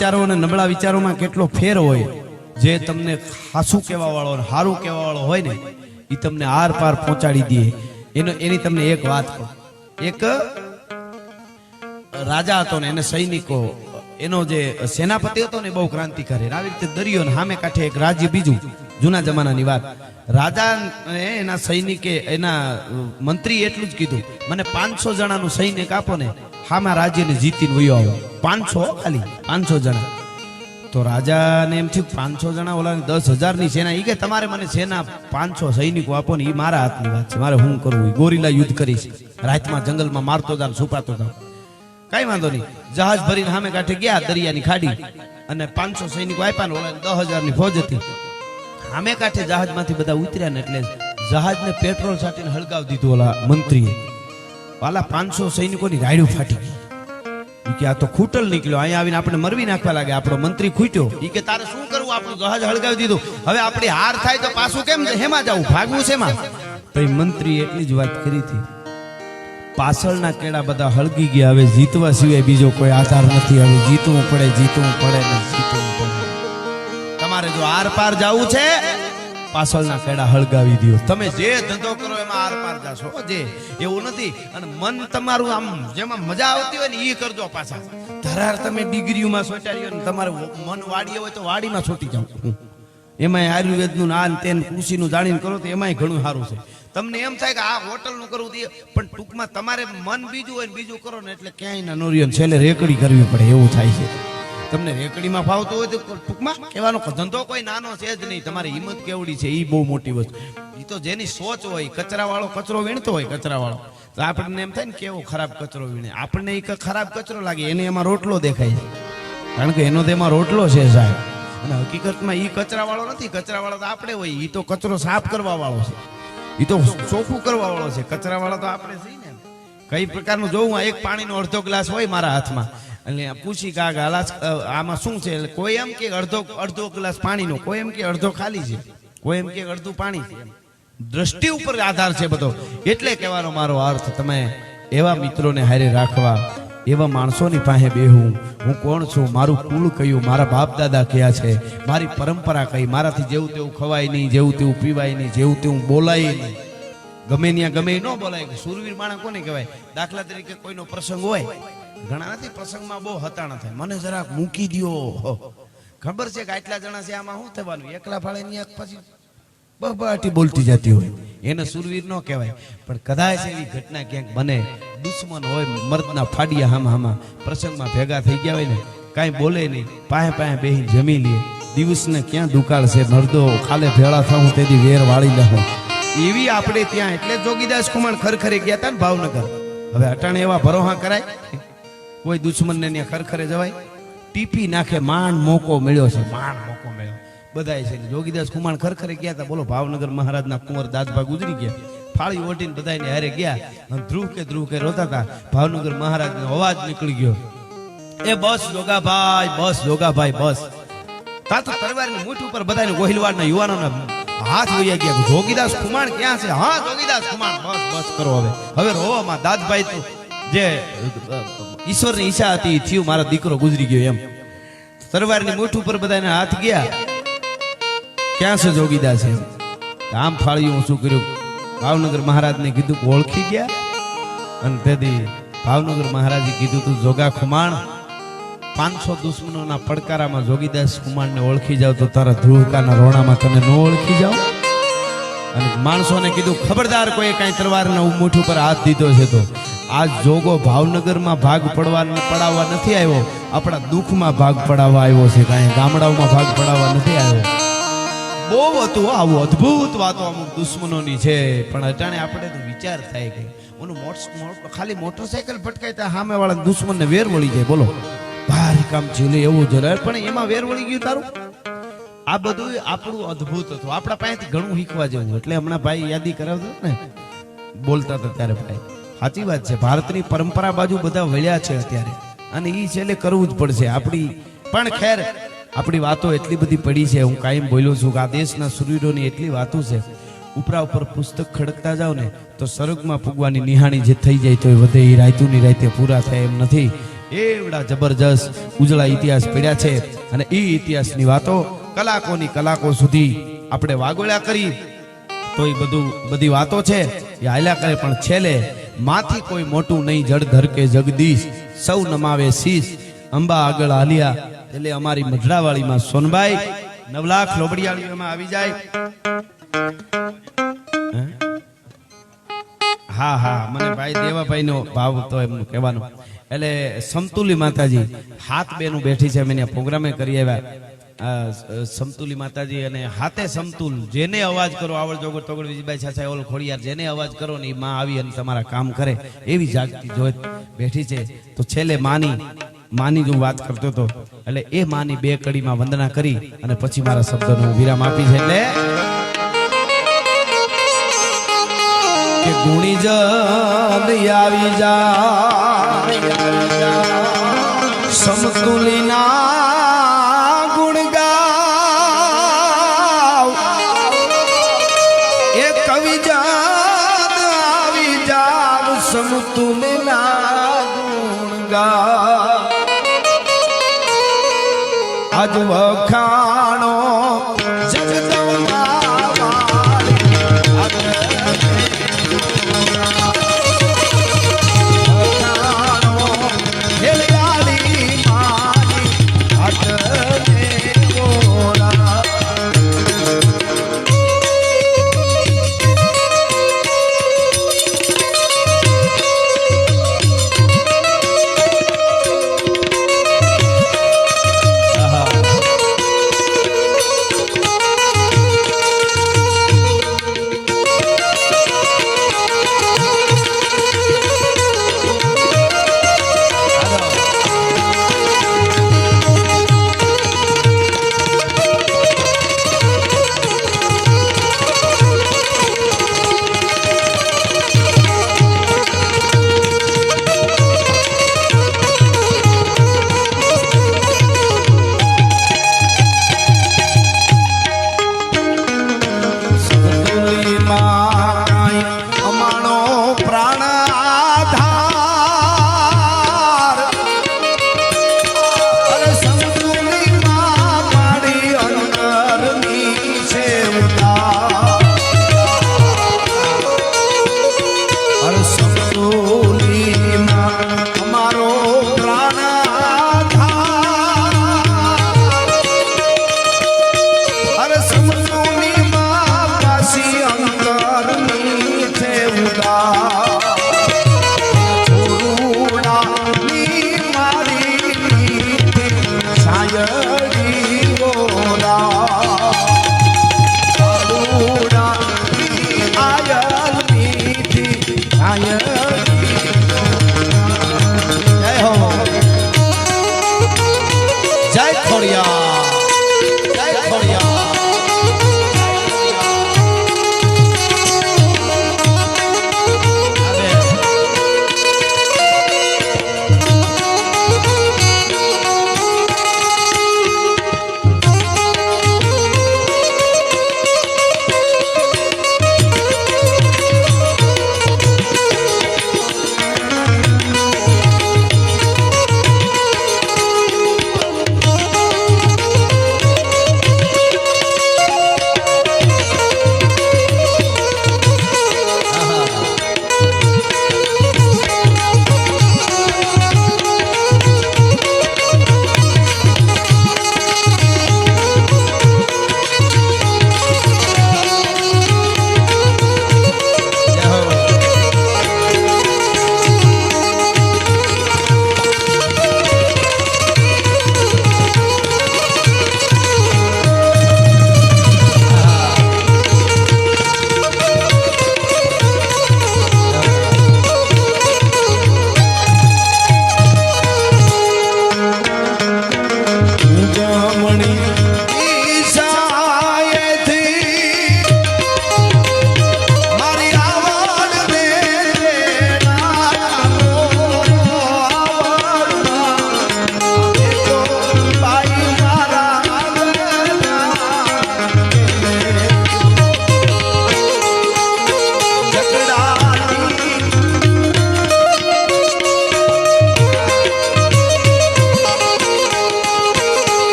વિચારો અને નબળા વિચારોમાં કેટલો ફેર હોય। જે તમને હાસું કહેવા વાળો અને હારું કહેવા વાળો હોય ને એ તમને આર પાર પહોંચાડી દે। એની તમને એક વાત કહું। એક રાજા હતો ને એને સૈનિકો, એનો જે સેનાપતિ હતો ને બહુ ક્રાંતિકારી, આવી રીતે દરિયો ને સામે કાંઠે એક રાજ્ય બીજું, જૂના જમાનાની વાત। રાજા એના સૈનિકે, એના મંત્રી એટલું જ કીધું, મને 500 જણાનું સૈનિક આપો ને, હામાં રાજ્યને જીતીને વયો આવો। 500 ખાલી 500 જણા। તો રાજાને એમ થયું 500 જણા, ઓલા 10,000 ની સેના। એ કે તમારે મને સેના 500 સૈનિકો આપો ને, એ મારા હાથની વાત છે, મારે શું કરવું? ગોરીલા યુદ્ધ કરીશ, રાતમાં જંગલમાં મારતો જાવ, છુપાતો જાવ, કઈ વાંધો નહીં। જહાજ ભરીને સામે કાંઠે ગયા દરિયાની ખાડી, અને 500 સૈનિકો આપ્યા ને, ઓલા 10,000 ની ફોજ હતી। સામે કાંઠે જહાજમાંથી બધા ઉતર્યા ને એટલે જહાજને પેટ્રોલ છાંટીને હળગાવી દીધું ઓલા મંત્રીએ। વાલા 500 સૈનિકોની રાયડું ફાટી ગઈ। કે આ તો ખૂટલ નીકળ્યો, અહીંયા આવીને આપણે મરવી નાખવા લાગે। આપણો મંત્રી ખૂટ્યો। એ કે તારે શું કરવું? આપણું જહાજ હળગાવી દીધું, હવે આપણી હાર થાય તો પાછું કેમ હેમાં જવું, ભાગવું છે એમાં? તો એ મંત્રી એટલી જ વાત કરી હતી, પાછળના કેળા બધા હળગી ગયા, હવે જીતવા સિવાય બીજો કોઈ આધાર નથી, હવે જીતવું પડે, જીતવું પડે ને જીતવું પડે। તમારે જો આર પાર જવું છે, પાછળના કેળા હળગાવી દો। તમે જે ધંધો કરો એમાં આર પાર જાશો, જે એવું નથી। અને મન તમારું આમ જેમાં મજા આવતી હોય ને એ કરજો પાછા। ધરાર તમે ડિગ્રીઓમાં સોટાડી હોય ને તમારે મન વાડીએ હોય તો વાડીમાં છોટી જાવ। એમાંય આયુર્વેદનું આ તેન કૃષિનું જાણીને કરો તો એમાંય ઘણું સારું છે। તમને એમ થાય કે આ હોટલનું કરવું દે, પણ ટૂંકમાં તમારે મન બીજું હોય ને બીજું કરો ને એટલે ક્યાંય ના નોરિયો, છેલ્લે રેકડી કરવી પડે એવું થાય છે। તમને રેકડીમાં ફાવતું હોય તો ટૂંકમાં કહેવાનો ધંધો કોઈ નાનો છે જ નહીં। તમારી હિંમત કેવડી છે એ બહુ મોટી વસ્તુ। એ તો જેની સોચ હોય, કચરાવાળો કચરો વીણતો હોય, કચરાવાળો, તો આપણને એમ થાય ને કેવો ખરાબ કચરો વીણે, આપણને એ ખરાબ કચરો લાગે, એને એમાં રોટલો દેખાય છે, કારણ કે એનો તો એમાં રોટલો છે સાહેબ। અને હકીકતમાં એ કચરાવાળો નથી, કચરાવાળો તો આપણે હોય, એ તો કચરો સાફ કરવા વાળો છે, એ તો ચોખ્ખું કરવા વાળો છે। કચરાવાળો તો આપણે છીએ ને। કઈ પ્રકારનું જોવું, એક પાણીનો અડધો ગ્લાસ હોય મારા હાથમાં, એટલે પૂછી કા આમાં શું છે? કોઈ એમ કે અડધો ગ્લાસ પાણીનો, કોઈ એમ કે અડધો ખાલી છે, કોઈ એમ કે અડધું પાણી છે। દ્રષ્ટિ ઉપર આધાર છે બધો। એટલે કહેવાનો મારો અર્થ, તમે એવા મિત્રોને હારે રાખવા, એવા માણસોની પાસે બેહું। હું કોણ છું, મારું કુળ કયું, મારા બાપ દાદા કયા છે, મારી પરંપરા કઈ, મારાથી જેવું તેવું ખવાય નહીં, જેવું તેવું પીવાય નહીં, જેવું તેવું બોલાય નહીં, ગમે ત્યાં ગમે ન બોલાય। સુરવીર માણસ કોને કહેવાય? દાખલા તરીકે કોઈનો પ્રસંગ હોય, ઘણા નથી પ્રસંગમાં બહુ હતાણા થાય, મને જરાક મૂકી દો, ખબર છે કે આટલા જણા છે, આમાં શું થવાનું? એકલા ફાળે ની પછી બબાટી બોલતી જતી હોય, એને સુરવીર ન કહેવાય। પણ કદાચ એવી ઘટના ક્યાંક બને, દુશ્મન હોય, મર્દના ફાડિયા હામાં પ્રસંગમાં ભેગા થઈ ગયા હોય ને, કાંઈ બોલે નહીં, પાસે પાસે બેહી જમી લે, દિવસને ક્યાં દુકાળ છે, મર્દો ખાલે ભેળા થવું તેથી વેર વાળી લઉં, એવી આપણે ત્યાં। એટલે જોગીદાસ કુમાર ખરખરે ગયા હતા ને ભાવનગર। હવે અટાણે એવા ભરોહા કરાય? કોઈ દુશ્મનને ત્યાં ખરખરે જવાય? ટીપી નાખે, માંડ મોકો મળ્યો છે, માંડ મોકો મળ્યો બધાય છે। જોગીદાસ કુમાર ખરખરે ગયા હતા, બોલો, ભાવનગર મહારાજના કુંવર દાદભા ગુજરી ગયા, ફાળી ઓટીને બધાને હારે ગયા, ધ્રુવ કે રોતા હતા। ભાવનગર મહારાજનો અવાજ નીકળી ગયો, એ બસ જોગાભાઈ, બસ જોગાભાઈ, બસ। તા તો તલવારની મૂઠ ઉપર બધાને ગોહિલવાડના યુવાનોના હાથ વયા ગયા, જોગીદાસ કુમાર ક્યાં છે? હા જોગીદાસ કુમાર, બસ બસ કરો હવે રોવામાં। દાદભાઈ તો જે ઈશ્વરની ઈચ્છા હતી થયું, મારો દીકરો ગુજરી ગયો એમ। તલવારની મૂઠ ઉપર બધાને હાથ ગયા, ક્યાં છે જોગીદાસ? એમ આમ ફાળ્યું, હું શું કર્યું? ભાવનગર મહારાજને કીધું, ઓળખી ગયા? અને તેથી ભાવનગર મહારાજે કીધું, તું જોગા ખુમાણ 500 દુશ્મનોના પડકારામાં જોગીદાસ કુમારને ઓળખી જાવ તો તારા ધ્રુવકાના રોણામાં તને ન ઓળખી જાવ? અને માણસોને કીધું, ખબરદાર કોઈ કઈ તલવારના મુઠ ઉપર હાથ દીધો છે તો આજ જોગો ભાવનગરમાં ભાગ પડાવવા નથી આવ્યો, આપણા દુઃખમાં ભાગ પડાવવા આવ્યો છે, કાંઈ ગામડાઓમાં ભાગ પડાવવા નથી આવ્યો। બહુ હતું આવું અદ્ભુત વાતો અમુક દુશ્મનોની છે, પણ અટાણે આપણે તો વિચાર થાય કે ઓનું ખાલી મોટરસાયકલ ભટકાય ત્યાં સામે વાળા દુશ્મનને વેર વળી જાય। બોલો, ભારી કામ ઝીલે એવું જરાય, પણ એમાં વેર વળી ગયું તારું। આ બધું આપણું અદ્ભુત હતું, આપણા પાસેથી ઘણું શીખવા જેવું। એટલે હમણાં ભાઈ યાદી કરાવતો ને, બોલતા હતા ત્યારે ભાઈ, સાચી વાત છે, ભારતની પરંપરા બાજુ બધા વળ્યા છે અત્યારે, અને એ છેલ્લે કરવું જ પડશે આપણી। પણ ખેર, આપણી વાતો એટલી બધી પડી છે, હું કાયમ બોલ્યો છું કે આ દેશના સુરવીરોની એટલી વાતો છે, ઉપરા ઉપર પુસ્તક ખડકતા જાવ ને તો સ્વર્ગમાં પૂગવાની નિહાણી જે થઈ જાય તો એ વધે, એ રાયતુની રાતે પૂરા થાય એમ નથી। એવડા જબરજસ્ત ઉજળા ઇતિહાસ પડ્યા છે અને એ ઇતિહાસની વાતો કલાકોની કલાકો સુધી આપણે વાગોળ્યા કરી તો એ બધી વાતો છે એ હાલ્યા કરે, પણ છેલ્લે માથી કોઈ મોટું નહીં જળ ધર કે જગદીશ સૌ નમાવે શીશ અંબા આગળ હાલ્યા. એટલે અમારી મઢડાવાળીમાં સોનબાઈ 9 લાખ લોબડિયાળીઓમાં આવી જાય. હા હા, મને ભાઈ દેવાભાઈ નો ભાવ તો એમનું કહેવાનું. એટલે સમતુલી માતાજી હાથ બેનું બેઠી છે, મેં પ્રોગ્રામે કરી આવ્યા. સમતુલી માતાજી અને હાથે સમતુલ, જેને અવાજ કરો આવડ જોગડ તોગડ વિજયભાઈ છાછા ઓલ ખોડિયાર, જેને અવાજ કરો ને એ માં આવી અને તમારા કામ કરે એવી જાગતી જોત બેઠી છે. તો છેલ્લે માની જો વાત કરતો હતો, એટલે એ માની 2 કડીમાં વંદના કરી અને પછી મારા શબ્દનો વિરામ આપી છે. એટલે કે ગુણીજન આવી જા સમતુલીના ગુણ ગાવ, એ કવિજન આવી જાવ સમતુલીના ગુણ ગાવ. આજ વખાણો જગદંબા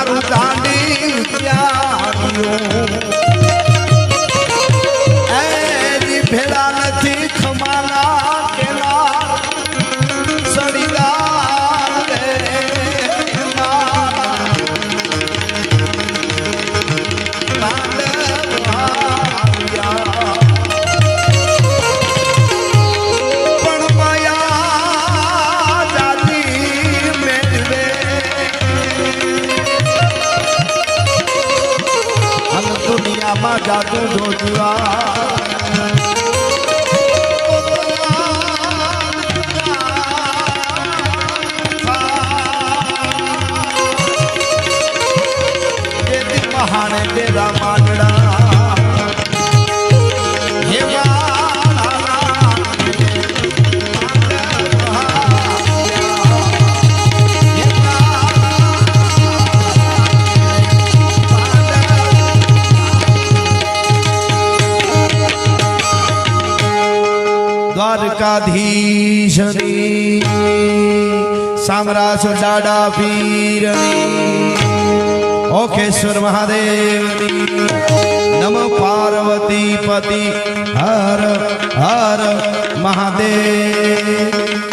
મારું દાંડી વિદ્યાર્થીઓ એની ભેળા નથી ખમાના કેલા સડીદાર રે જાતું જોજવા મહાણે તેરા માંડડા દ્વારકાધીશની સામ્રાજ દાડા પીરની ઓખેશ્વર મહાદેવની નમ પાર્વતી પતિ હર હર મહાદેવ